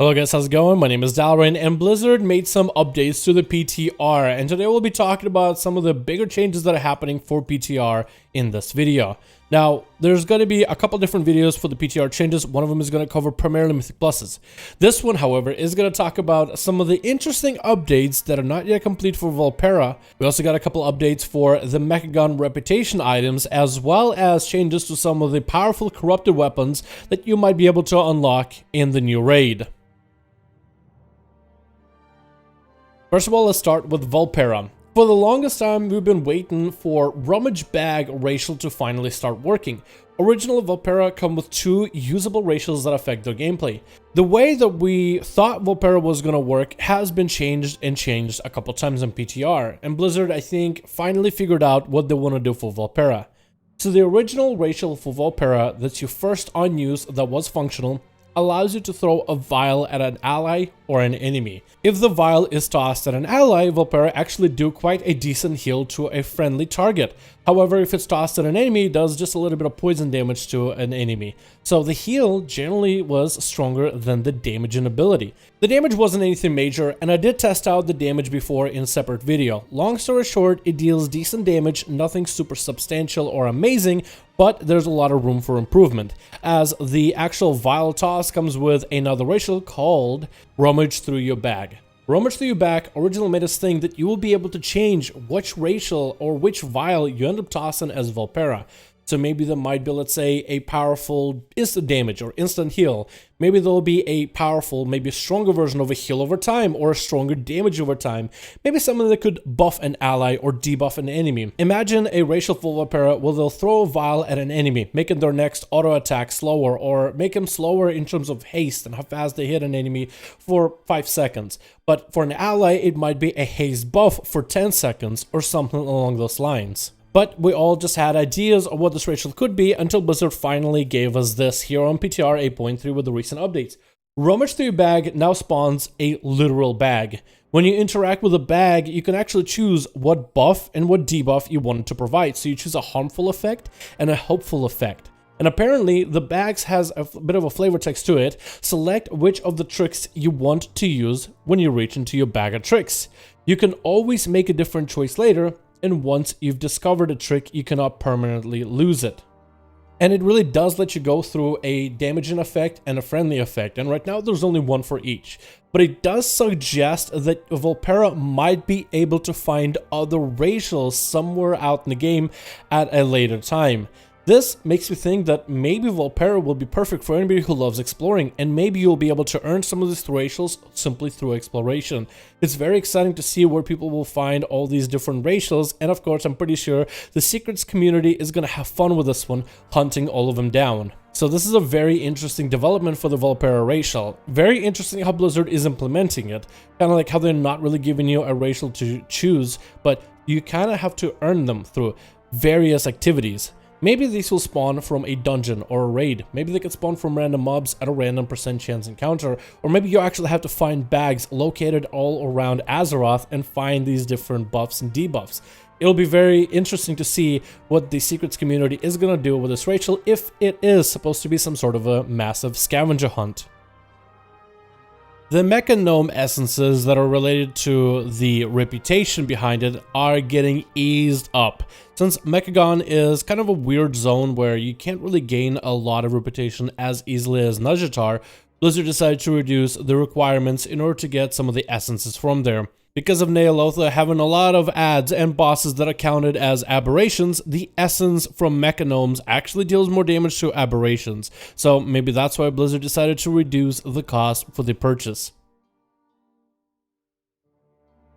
Hello guys, how's it going? My name is Dalaran, and Blizzard made some updates to the PTR, and today we'll be talking about some of the bigger changes that are happening for PTR in this video. Now, there's going to be a couple different videos for the PTR changes. One of them is going to cover primarily Mythic Pluses. This one, however, is going to talk about some of the interesting updates that are not yet complete for Vulpera. We also got a couple updates for the Mechagon reputation items, as well as changes to some of the powerful corrupted weapons that you might be able to unlock in the new raid. First of all, let's start with Vulpera. For the longest time, we've been waiting for Rummage Bag racial to finally start working. Original Vulpera come with two usable racials that affect their gameplay. The way that we thought Vulpera was going to work has been changed a couple times in PTR, and Blizzard, I think, finally figured out what they want to do for Vulpera. So the original racial for Vulpera that's your first unuse that was functional allows you to throw a vial at an ally or an enemy. If the vial is tossed at an ally, Vulpera actually do quite a decent heal to a friendly target. However, if it's tossed at an enemy, it does just a little bit of poison damage to an enemy. So the heal generally was stronger than the damage and ability. The damage wasn't anything major, and I did test out the damage before in a separate video. Long story short, it deals decent damage, nothing super substantial or amazing, but there's a lot of room for improvement, as the actual vial toss comes with another racial called Rummage Through Your Bag. Rummage Through Your Bag originally made us think that you will be able to change which racial or which vial you end up tossing as Vulpera. So maybe there might be, let's say, a powerful instant damage or instant heal. Maybe there'll be a powerful, maybe a stronger version of a heal over time or a stronger damage over time. Maybe something that could buff an ally or debuff an enemy. Imagine a racial for Vulpera where they'll throw a vial at an enemy, making their next auto attack slower, or make them slower in terms of haste and how fast they hit an enemy for 5 seconds. But for an ally, it might be a haste buff for 10 seconds or something along those lines. But we all just had ideas of what this racial could be until Blizzard finally gave us this here on PTR 8.3 with the recent updates. Rummage Through Your Bag now spawns a literal bag. When you interact with a bag, you can actually choose what buff and what debuff you want it to provide. So you choose a harmful effect and a helpful effect. And apparently, the bags has a bit of a flavor text to it. Select which of the tricks you want to use when you reach into your bag of tricks. You can always make a different choice later, and once you've discovered a trick, you cannot permanently lose it. And it really does let you go through a damaging effect and a friendly effect, and right now there's only one for each. But it does suggest that Vulpera might be able to find other racials somewhere out in the game at a later time. This makes me think that maybe Vulpera will be perfect for anybody who loves exploring, and maybe you'll be able to earn some of these racials simply through exploration. It's very exciting to see where people will find all these different racials, and of course I'm pretty sure the secrets community is going to have fun with this one, hunting all of them down. So this is a very interesting development for the Vulpera racial. Very interesting how Blizzard is implementing it, kind of like how they're not really giving you a racial to choose, but you kind of have to earn them through various activities. Maybe these will spawn from a dungeon or a raid. Maybe they could spawn from random mobs at a random % chance encounter. Or maybe you actually have to find bags located all around Azeroth and find these different buffs and debuffs. It'll be very interesting to see what the secrets community is going to do with this racial if it is supposed to be some sort of a massive scavenger hunt. The Mecha Gnome essences that are related to the reputation behind it are getting eased up. Since Mechagon is kind of a weird zone where you can't really gain a lot of reputation as easily as Nazjatar, Blizzard decided to reduce the requirements in order to get some of the essences from there. Because of Neolotha having a lot of ads and bosses that are counted as aberrations, the essence from Mecha Gnomes actually deals more damage to aberrations. So maybe that's why Blizzard decided to reduce the cost for the purchase.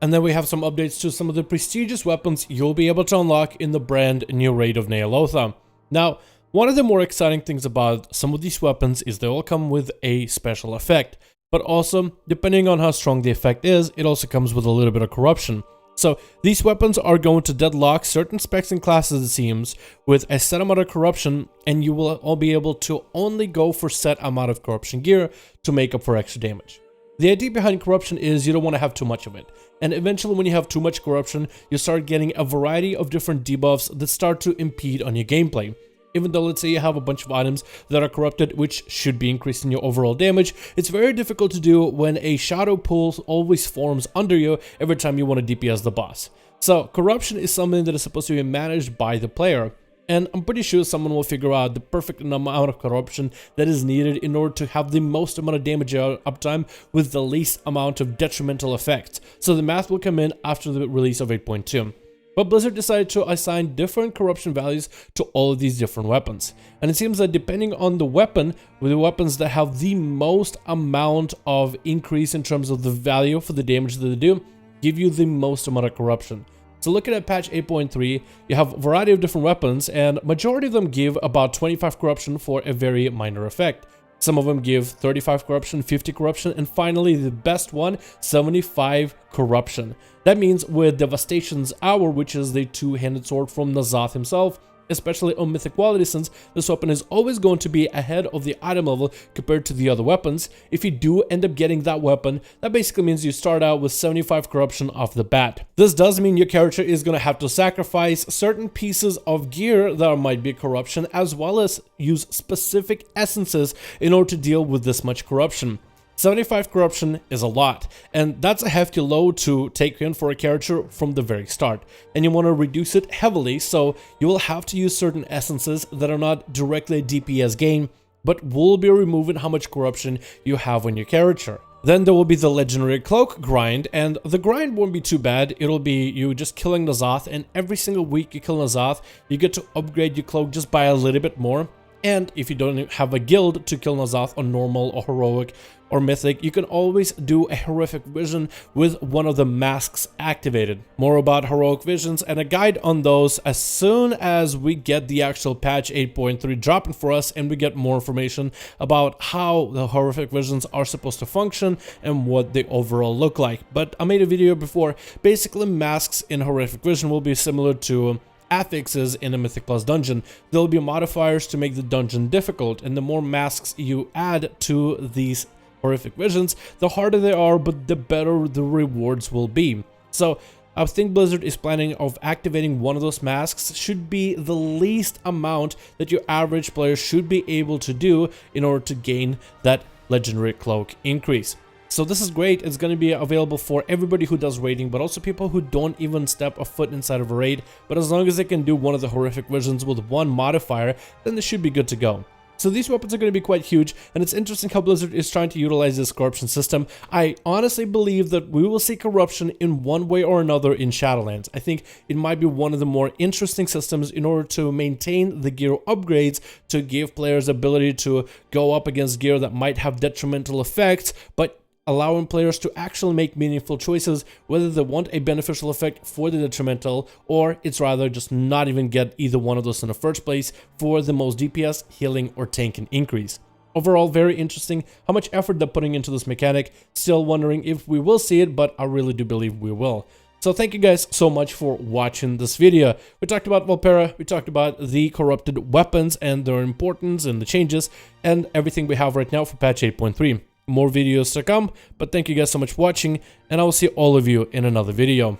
And then we have some updates to some of the prestigious weapons you'll be able to unlock in the brand new raid of Neolotha. Now, one of the more exciting things about some of these weapons is they all come with a special effect. But also, depending on how strong the effect is, it also comes with a little bit of corruption. So these weapons are going to deadlock certain specs and classes, it seems, with a set amount of corruption, and you will all be able to only go for set amount of corruption gear to make up for extra damage. The idea behind corruption is you don't want to have too much of it, and eventually when you have too much corruption, you start getting a variety of different debuffs that start to impede on your gameplay. Even though, let's say you have a bunch of items that are corrupted, which should be increasing your overall damage, it's very difficult to do when a shadow pool always forms under you every time you want to DPS the boss. So corruption is something that is supposed to be managed by the player. And I'm pretty sure someone will figure out the perfect amount of corruption that is needed in order to have the most amount of damage uptime with the least amount of detrimental effects. So the math will come in after the release of 8.2. But Blizzard decided to assign different corruption values to all of these different weapons. And it seems that depending on the weapon, with the weapons that have the most amount of increase in terms of the value for the damage that they do, give you the most amount of corruption. So looking at patch 8.3, you have a variety of different weapons, and majority of them give about 25 corruption for a very minor effect. Some of them give 35 corruption, 50 corruption, and finally the best one, 75 corruption. That means with Devastation's Hour, which is the two-handed sword from N'Zoth himself, especially on mythic quality, since this weapon is always going to be ahead of the item level compared to the other weapons. If you do end up getting that weapon, that basically means you start out with 75 corruption off the bat. This does mean your character is going to have to sacrifice certain pieces of gear that might be corruption, as well as use specific essences in order to deal with this much corruption. 75 corruption is a lot, and that's a hefty load to take in for a character from the very start, and you want to reduce it heavily, so you will have to use certain essences that are not directly a DPS gain, but will be removing how much corruption you have on your character. Then there will be the legendary cloak grind, and the grind won't be too bad. It'll be you just killing N'Zoth, and every single week you kill N'Zoth, you get to upgrade your cloak just by a little bit more. And if you don't have a guild to kill N'Zoth on normal or heroic or mythic, you can always do a horrific vision with one of the masks activated. More about heroic visions and a guide on those as soon as we get the actual patch 8.3 dropping for us and we get more information about how the horrific visions are supposed to function and what they overall look like. But I made a video before. Basically, masks in horrific vision will be similar to affixes in a Mythic Plus dungeon. There will be modifiers to make the dungeon difficult, and the more masks you add to these horrific visions, the harder they are, but the better the rewards will be. So I think Blizzard is planning of activating one of those masks should be the least amount that your average player should be able to do in order to gain that legendary cloak increase. So this is great. It's going to be available for everybody who does raiding, but also people who don't even step a foot inside of a raid. But as long as they can do one of the horrific visions with one modifier, then they should be good to go. So these weapons are going to be quite huge, and it's interesting how Blizzard is trying to utilize this corruption system. I honestly believe that we will see corruption in one way or another in Shadowlands. I think it might be one of the more interesting systems in order to maintain the gear upgrades, to give players the ability to go up against gear that might have detrimental effects, but allowing players to actually make meaningful choices, whether they want a beneficial effect for the detrimental, or it's rather just not even get either one of those in the first place for the most DPS, healing, or tanking increase. Overall, very interesting how much effort they're putting into this mechanic. Still wondering if we will see it, but I really do believe we will. So thank you guys so much for watching this video. We talked about Vulpera, we talked about the corrupted weapons and their importance and the changes, and everything we have right now for patch 8.3. More videos to come, but thank you guys so much for watching, and I will see all of you in another video.